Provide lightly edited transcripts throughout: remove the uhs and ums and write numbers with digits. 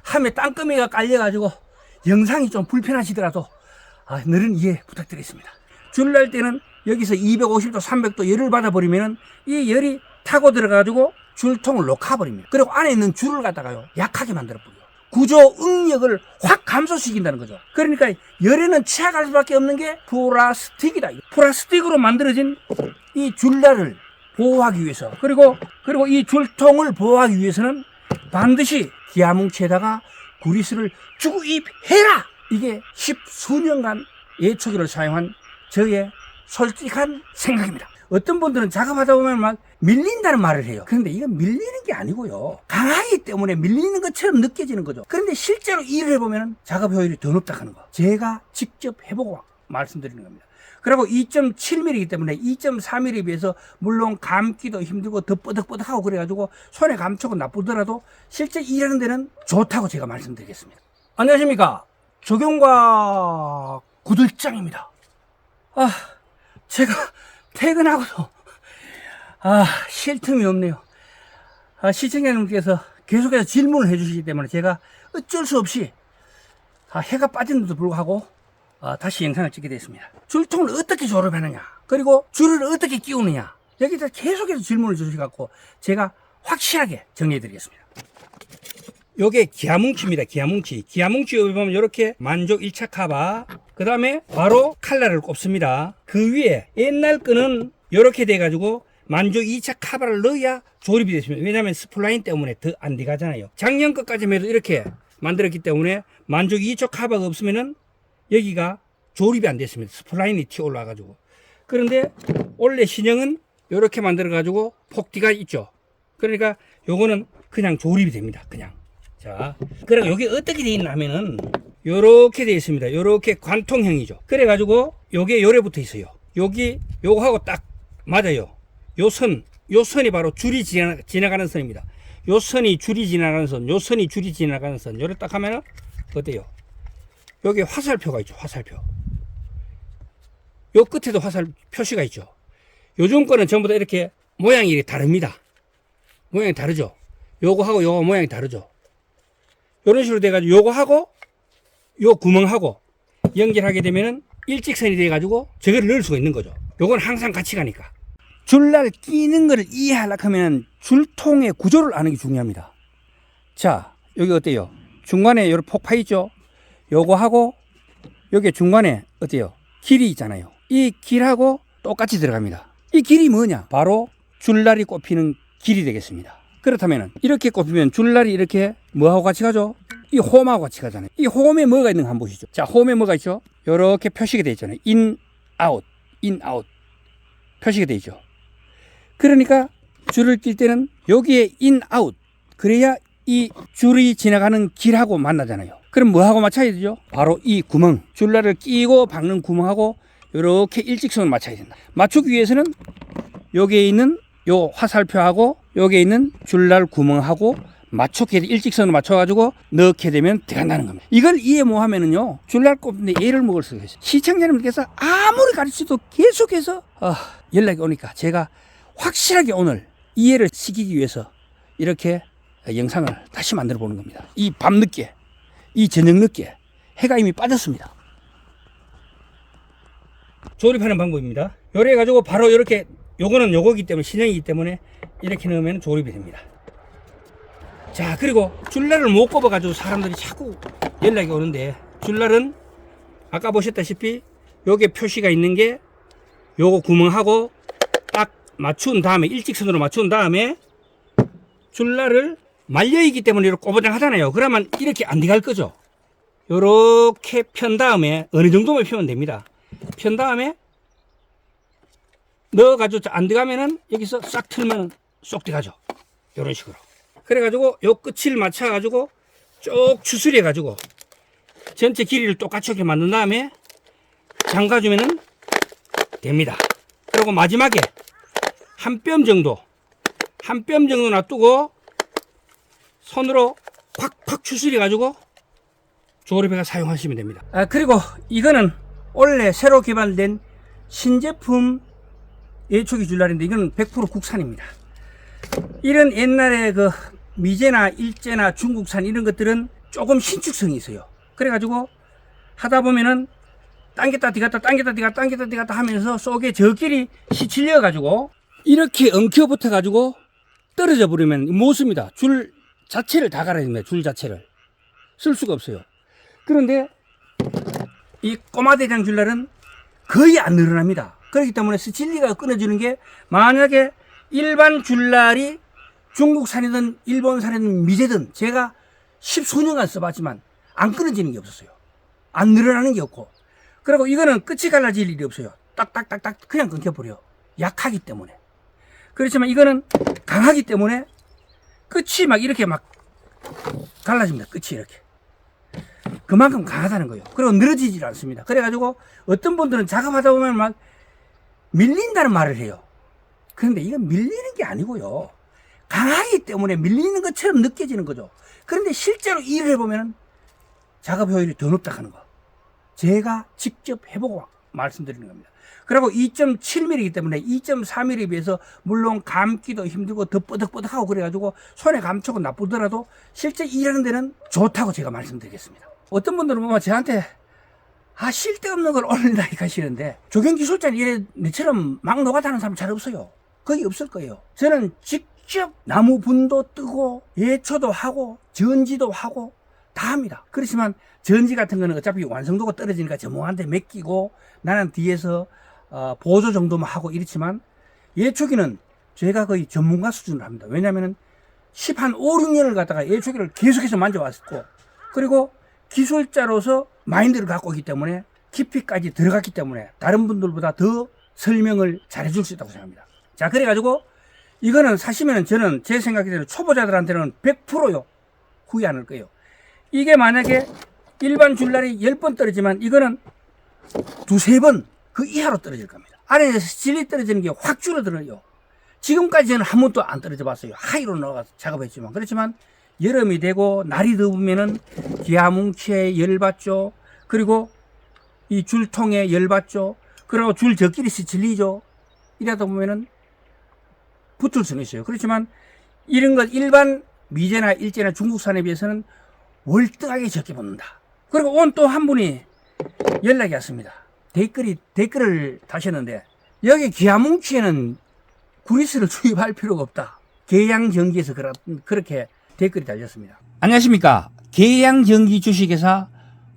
함에 땅거미가 깔려가지고 영상이 좀 불편하시더라도 늘은 이해 부탁드리겠습니다. 줄 날 때는 여기서 250도, 300도 열을 받아버리면은 이 열이 타고 들어가지고 줄통을 녹아버립니다. 그리고 안에 있는 줄을 갖다가요, 약하게 만들어버려요. 구조 응력을 확 감소시킨다는 거죠. 그러니까 열에는 취약할 수밖에 없는 게 플라스틱이다. 플라스틱으로 만들어진 이 줄날을 보호하기 위해서, 그리고 이 줄통을 보호하기 위해서는 반드시 기아뭉치에다가 구리스를 주입해라! 이게 10수년간 예초기를 사용한 저의 솔직한 생각입니다. 어떤 분들은 작업하다 보면 막 밀린다는 말을 해요. 그런데 이건 밀리는 게 아니고요, 강하기 때문에 밀리는 것처럼 느껴지는 거죠. 그런데 실제로 일을 해보면 작업 효율이 더 높다 하는 거, 제가 직접 해보고 말씀드리는 겁니다. 그리고 2.7mm이기 때문에 2.4mm에 비해서 물론 감기도 힘들고 더 뻐덕뻐덕하고 그래가지고 손에 감촉은 나쁘더라도 실제 일하는 데는 좋다고 제가 말씀드리겠습니다. 안녕하십니까, 조경과 구들장입니다. 제가 퇴근하고도 쉴 틈이 없네요. 시청자님께서 계속해서 질문을 해주시기 때문에 제가 어쩔 수 없이 해가 빠진데도 불구하고 다시 영상을 찍게 됐습니다. 줄통을 어떻게 조립하느냐, 그리고 줄을 어떻게 끼우느냐, 여기서 계속해서 질문을 주셔서 제가 확실하게 정리해 드리겠습니다. 요게 기아뭉치입니다. 기아뭉치 여기 보면 이렇게 만족 1차 카바, 그 다음에 바로 칼날을 꼽습니다. 그 위에 옛날 거는 이렇게 돼 가지고 만족 2차 카바를 넣어야 조립이 됐습니다. 왜냐하면 스플라인 때문에 더 안 들어가잖아요. 작년 것까지만 해도 이렇게 만들었기 때문에 만족 2차 카바가 없으면은 여기가 조립이 안 됐습니다. 스플라인이 튀어 올라와 가지고. 그런데 원래 신형은 이렇게 만들어 가지고 폭디가 있죠. 그러니까 요거는 그냥 조립이 됩니다. 그냥. 자, 그리고 여기 어떻게 되어 있나 하면은 요렇게 되어 있습니다. 요렇게 관통형이죠. 그래 가지고 요게 요래 붙어 있어요. 여기 요거하고 딱 맞아요. 요 선이 바로 줄이 지나가는 선입니다. 요 선이 줄이 지나가는 선, 요 선이 줄이 지나가는 선. 요래 딱 하면은 어때요? 여기 화살표가 있죠. 화살표. 요 끝에도 화살 표시가 있죠. 요즘 거는 전부 다 이렇게 모양이 다릅니다. 모양이 다르죠. 요거하고 요거 모양이 다르죠. 요런 식으로 돼가지고 요거하고 요 구멍하고 연결하게 되면은 일직선이 돼가지고 저거를 넣을 수가 있는 거죠. 요건 항상 같이 가니까. 줄날 끼는 거를 이해하려고 하면 줄통의 구조를 아는 게 중요합니다. 자, 여기 어때요? 중간에 요런 폭파 있죠? 요거하고 여기 중간에 어때요? 길이 있잖아요. 이 길하고 똑같이 들어갑니다. 이 길이 뭐냐? 바로 줄날이 꼽히는 길이 되겠습니다. 그렇다면 이렇게 꼽히면 줄날이 이렇게 뭐하고 같이 가죠? 이 홈하고 같이 가잖아요. 이 홈에 뭐가 있는가 한번 보시죠. 자, 홈에 뭐가 있죠? 이렇게 표시가 되어 있잖아요. 인, 아웃 표시가 되어 있죠. 그러니까 줄을 낄 때는 여기에 인, 아웃, 그래야 이 줄이 지나가는 길하고 만나잖아요. 그럼 뭐하고 맞춰야 되죠? 바로 이 구멍, 줄날을 끼고 박는 구멍하고 이렇게 일직선을 맞춰야 된다. 맞추기 위해서는 여기에 있는 요 화살표하고 여기에 있는 줄날 구멍하고 맞추게 일직선을 맞춰가지고 넣게 되면 들어간다는 겁니다. 이걸 이해 못하면은요, 줄날 꼽는데 예를 먹을 수가 있어요. 시청자님께서 아무리 가르쳐도 계속해서 연락이 오니까 제가 확실하게 오늘 이해를 시키기 위해서 이렇게 영상을 다시 만들어 보는 겁니다. 이 밤늦게, 이 저녁 늦게 해가 이미 빠졌습니다. 조립하는 방법입니다. 요래 가지고 바로 이렇게, 요거는 요거기 때문에 신형이기 때문에 이렇게 넣으면 조립이 됩니다. 자, 그리고 줄날을 못 꼽아 가지고 사람들이 자꾸 연락이 오는데, 줄날은 아까 보셨다시피 요게 표시가 있는 게 요거 구멍하고 딱 맞춘 다음에 일직선으로 맞춘 다음에 줄날을 말려 있기 때문에 이렇게 꼬부장 하잖아요. 그러면 이렇게 안 들어갈 거죠. 요렇게 편 다음에 어느 정도만 펴면 됩니다. 편 다음에 넣어가지고 안 들어가면은 여기서 싹 틀면 쏙 들어가죠. 요런 식으로. 그래가지고 요 끝을 맞춰가지고 쭉 추스려가지고 전체 길이를 똑같이 이렇게 만든 다음에 잠가주면은 됩니다. 그리고 마지막에 한 뼘 정도 놔두고 손으로 콱콱 추스려가지고 조립해서 사용하시면 됩니다. 그리고 이거는 원래 새로 개발된 신제품 예초기 줄날인데 이거는 100% 국산입니다. 이런 옛날에 그 미제나 일제나 중국산 이런 것들은 조금 신축성이 있어요. 그래가지고 하다 보면은 당겼다 뒤갔다 당겼다 뒤갔다 당겼다 뒤갔다 하면서 속에 저끼리 시칠려 가지고 이렇게 엉켜 붙어 가지고 떨어져 버리면 못 씁니다. 줄 자체를 다 갈아야 됩니다. 줄 자체를 쓸 수가 없어요. 그런데 이 꼬마대장 줄날은 거의 안 늘어납니다. 그렇기 때문에 스틸리가 끊어지는 게, 만약에 일반 줄날이 중국산이든 일본산이든 미제든 제가 10수년간 써봤지만 안 끊어지는 게 없었어요. 안 늘어나는 게 없고, 그리고 이거는 끝이 갈라질 일이 없어요. 딱딱딱딱 그냥 끊겨버려. 약하기 때문에. 그렇지만 이거는 강하기 때문에 끝이 막 이렇게 막 갈라집니다. 끝이 이렇게. 그만큼 강하다는 거예요. 그리고 늘어지질 않습니다. 그래가지고 어떤 분들은 작업하다 보면 막 밀린다는 말을 해요. 그런데 이건 밀리는 게 아니고요. 강하기 때문에 밀리는 것처럼 느껴지는 거죠. 그런데 실제로 일을 해보면 작업 효율이 더 높다 하는 거. 제가 직접 해보고 말씀드리는 겁니다. 그리고 2.7mm이기 때문에 2.4mm에 비해서 물론 감기도 힘들고 더 뻐덕뻐덕하고 그래가지고 손에 감촉은 나쁘더라도 실제 일하는 데는 좋다고 제가 말씀드리겠습니다. 어떤 분들은 보면 저한테 쓸데없는 걸 올린다 하시는데, 조경기술자는 이래 내처럼 막 노가다하는 사람 잘 없어요. 거의 없을 거예요. 저는 직접 나무 분도 뜨고 예초도 하고 전지도 하고 다 합니다. 그렇지만 전지 같은 거는 어차피 완성도가 떨어지니까 전문한테 맡기고 나는 뒤에서 보조 정도만 하고 이렇지만, 예초기는 제가 거의 전문가 수준으로 합니다. 왜냐하면 5, 6년을 갖다가 예초기를 계속해서 만져왔고, 그리고 기술자로서 마인드를 갖고 있기 때문에 깊이까지 들어갔기 때문에 다른 분들보다 더 설명을 잘해줄 수 있다고 생각합니다. 자, 그래가지고 이거는 사시면 저는 제 생각에는 초보자들한테는 100%요 후회 안 할 거예요. 이게 만약에 일반 줄날이 10번 떨어지면 이거는 2-3번 그 이하로 떨어질 겁니다. 아래에서 질이 떨어지는 게 확 줄어들어요. 지금까지 저는 한 번도 안 떨어져 봤어요. 하이로 나가서 작업했지만. 그렇지만 여름이 되고 날이 더우면은 기아뭉치에 열받죠. 그리고 이 줄통에 열받죠. 그리고 줄 저끼리 스칠리죠. 이러다 보면은 붙을 수는 있어요. 그렇지만 이런 것 일반 미제나 일제나 중국산에 비해서는 월등하게 적게 붙는다. 그리고 오늘 또 한 분이 연락이 왔습니다. 댓글을 다셨는데, 여기 기아뭉치에는 구리스를 주입할 필요가 없다. 계양전기에서 그렇게 댓글이 달렸습니다. 안녕하십니까. 계양전기 주식회사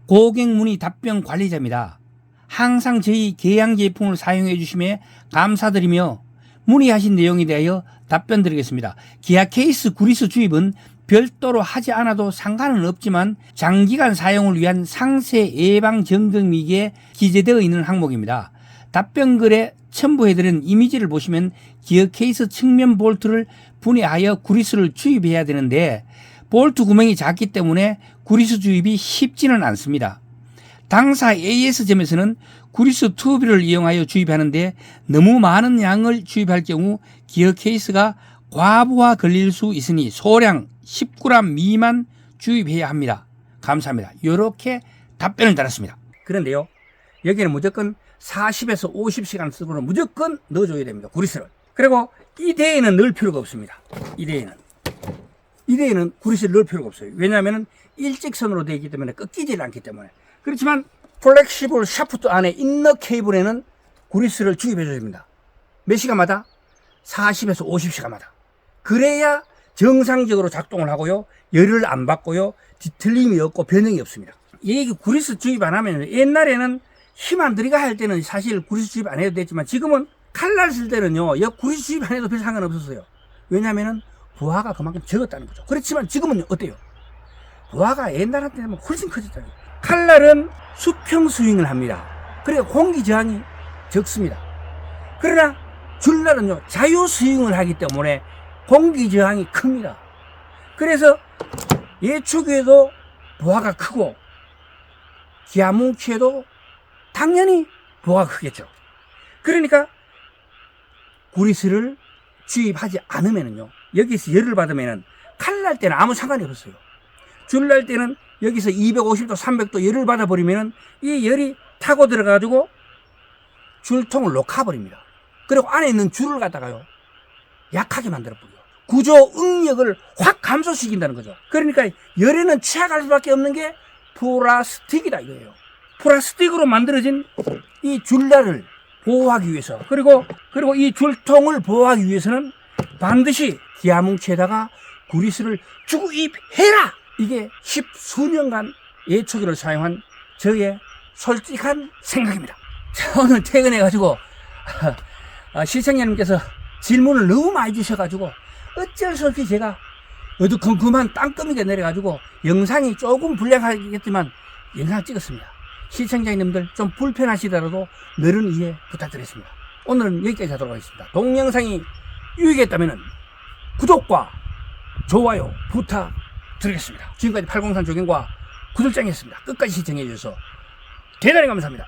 고객문의 답변 관리자입니다. 항상 저희 계양 제품을 사용해 주시며 감사드리며 문의하신 내용에 대하여 답변 드리겠습니다. 기아 케이스 구리스 주입은 별도로 하지 않아도 상관은 없지만 장기간 사용을 위한 상세 예방 점검이기에 기재되어 있는 항목입니다. 답변글에 첨부해드린 이미지를 보시면 기어 케이스 측면 볼트를 분해하여 구리스를 주입해야 되는데, 볼트 구멍이 작기 때문에 구리스 주입이 쉽지는 않습니다. 당사 AS점에서는 구리스 튜브를 이용하여 주입하는데 너무 많은 양을 주입할 경우 기어 케이스가 과부하 걸릴 수 있으니 소량 10g 미만 주입해야 합니다. 감사합니다. 이렇게 답변을 달았습니다. 그런데요, 여기는 무조건 40에서 50시간 쓰고는 무조건 넣어줘야 됩니다. 구리스를. 그리고 이 대에는 넣을 필요가 없습니다. 이 대에는 구리스를 넣을 필요가 없어요. 왜냐하면 일직선으로 되어 있기 때문에 꺾이질 않기 때문에. 그렇지만 플렉시블 샤프트 안에 인너 케이블에는 구리스를 주입해줘야 됩니다. 몇 시간마다? 40에서 50시간마다. 그래야 정상적으로 작동을 하고요, 열을 안 받고요, 뒤틀림이 없고 변형이 없습니다. 이게 구리스 주입 안 하면, 옛날에는 힘 안 들이가 할 때는 사실 구리스 주입 안 해도 됐지만 지금은 칼날 쓸 때는요, 구리스 주입 안 해도 별 상관없었어요. 왜냐면은 부하가 그만큼 적었다는 거죠. 그렇지만 지금은 어때요? 부하가 옛날한테는 훨씬 커졌다는 거예요. 칼날은 수평 스윙을 합니다. 그래서 공기 저항이 적습니다. 그러나 줄날은요, 자유 스윙을 하기 때문에 공기 저항이 큽니다. 그래서 예초기에도 부하가 크고 기아뭉치에도 당연히 부하가 크겠죠. 그러니까 구리스를 주입하지 않으면은요, 여기서 열을 받으면은 칼날 때는 아무 상관이 없어요. 줄날 때는 여기서 250도 300도 열을 받아버리면은 이 열이 타고 들어가가지고 줄통을 녹아버립니다. 그리고 안에 있는 줄을 갖다가요 약하게 만들어버려요. 구조 응력을 확 감소시킨다는 거죠. 그러니까 열에는 취약할 수밖에 없는 게 플라스틱이다 이거예요. 플라스틱으로 만들어진 이 줄날을 보호하기 위해서, 그리고 이 줄통을 보호하기 위해서는 반드시 디아뭉치에다가 구리스를 주입해라. 이게 10수년간 예초기를 사용한 저의 솔직한 생각입니다. 자, 오늘 퇴근해가지고 시청자님께서 질문을 너무 많이 주셔가지고 어쩔 수 없이 제가 어두컴컴한 땅거미가 내려가지고 영상이 조금 불량하겠지만 영상 찍었습니다. 시청자님들 좀 불편하시더라도 너른 이해 부탁드리겠습니다. 오늘은 여기까지 하도록 하겠습니다. 동영상이 유익했다면 구독과 좋아요 부탁드리겠습니다. 지금까지 803 조경과 구들장이었습니다. 끝까지 시청해 주셔서 대단히 감사합니다.